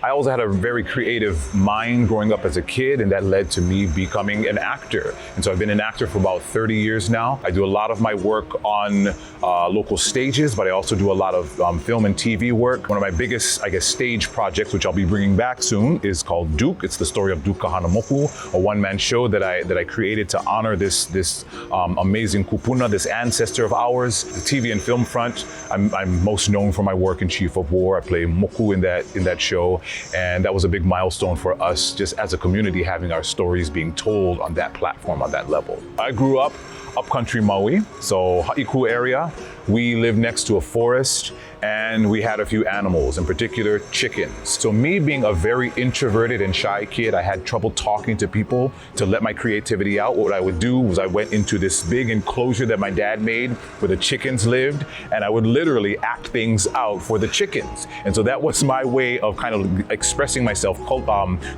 I also had a very creative mind growing up as a kid, and that led to me becoming an actor. And so I've been an actor for about 30 years now. I do a lot of my work on local stages, but I also do a lot of film and TV work. One of my biggest, stage projects, which I'll be bringing back soon, is called Duke. It's the story of Duke Kahanamoku, a one-man show that I created to honor this amazing kupuna, this ancestor of ours. The TV and film front, I'm most known for my work in Chief of War. I play Moku in that show. And that was a big milestone for us, just as a community, having our stories being told on that platform, on that level. I grew up upcountry Maui, so Ha'iku area. We lived next to a forest, and we had a few animals, in particular chickens. So me being a very introverted and shy kid, I had trouble talking to people to let my creativity out. What I would do was I went into this big enclosure that my dad made where the chickens lived, and I would literally act things out for the chickens. And so that was my way of kind of expressing myself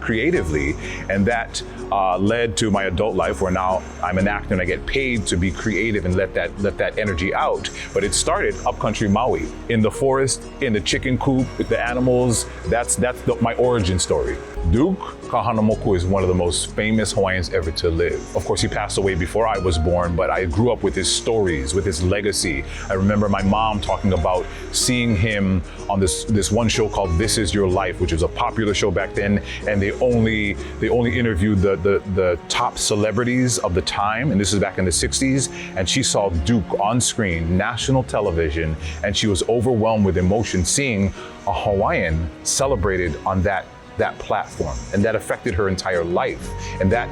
creatively, and that led to my adult life, where now I'm an actor and I get paid to be creative and let that energy out. But it started upcountry Maui, in the forest, in the chicken coop, with the animals. That's my origin story. Duke Kahanamoku is one of the most famous Hawaiians ever to live. Of course, he passed away before I was born, but I grew up with his stories, with his legacy. I remember my mom talking about seeing him on this one show called This Is Your Life, which was a popular show back then, and they only interviewed the top celebrities of the time, and this is back in the 60s, and she saw Duke on screen, national television, and she was overwhelmed with emotion seeing a Hawaiian celebrated on that platform, and that affected her entire life. And that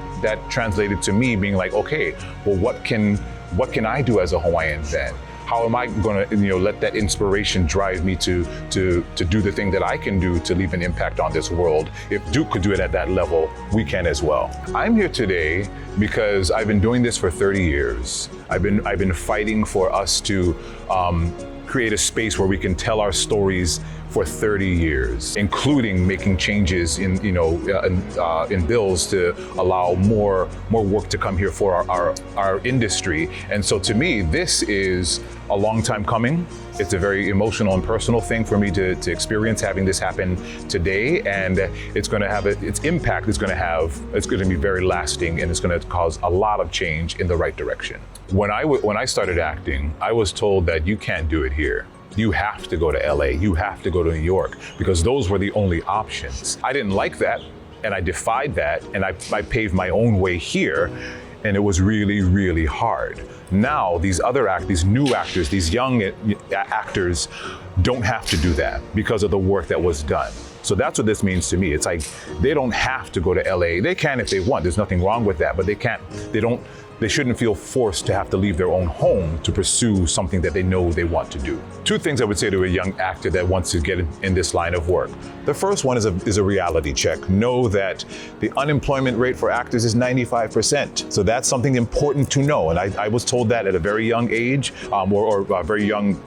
translated to me being like, okay, well, what can I do as a Hawaiian then? How am I going to, let that inspiration drive me to do the thing that I can do to leave an impact on this world? If Duke could do it at that level, we can as well. I'm here today because I've been doing this for 30 years. I've been fighting for us to create a space where we can tell our stories for 30 years, including making changes in bills to allow more work to come here for our industry. And so to me, this is a long time coming. It's a very emotional and personal thing for me to experience having this happen today, and it's going to have its impact. It's going to be very lasting, and it's going to cause a lot of change in the right direction. When I started acting, I was told that you can't do it here. You have to go to LA, you have to go to New York, because those were the only options. I didn't like that, and I defied that, and I paved my own way here, and it was really, really hard. Now, these new actors, these young actors don't have to do that because of the work that was done. So that's what this means to me. It's like, they don't have to go to LA. They can if they want, there's nothing wrong with that, but they shouldn't feel forced to have to leave their own home to pursue something that they know they want to do. Two things I would say to a young actor that wants to get in this line of work. The first one is a reality check. Know that the unemployment rate for actors is 95%. So that's something important to know. And I was told that at a very young age, or a very young,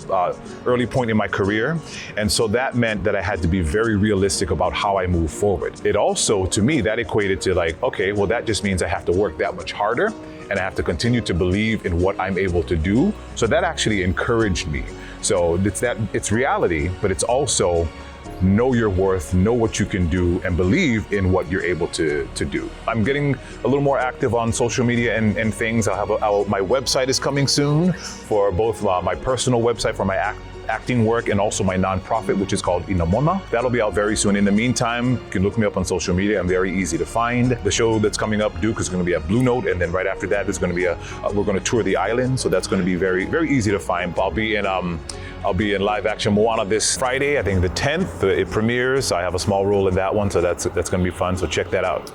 early point in my career. And so that meant that I had to be very realistic about how I move forward. It also, to me, that equated to like, okay, well, that just means I have to work that much harder, and I have to continue to believe in what I'm able to do. So that actually encouraged me. So it's reality, but it's also know your worth, know what you can do, and believe in what you're able to do. I'm getting a little more active on social media and things. My website is coming soon for both my personal website for my acting work and also my nonprofit, which is called Inamona. That'll be out very soon. In the meantime, you can look me up on social media. I'm very easy to find. The show that's coming up, Duke, is going to be at Blue Note, and then right after that is going to be we're going to tour the island, so that's going to be very, very easy to find. I'll be in live action Moana this Friday, I think the 10th. It premieres. I have a small role in that one, so that's going to be fun. So check that out.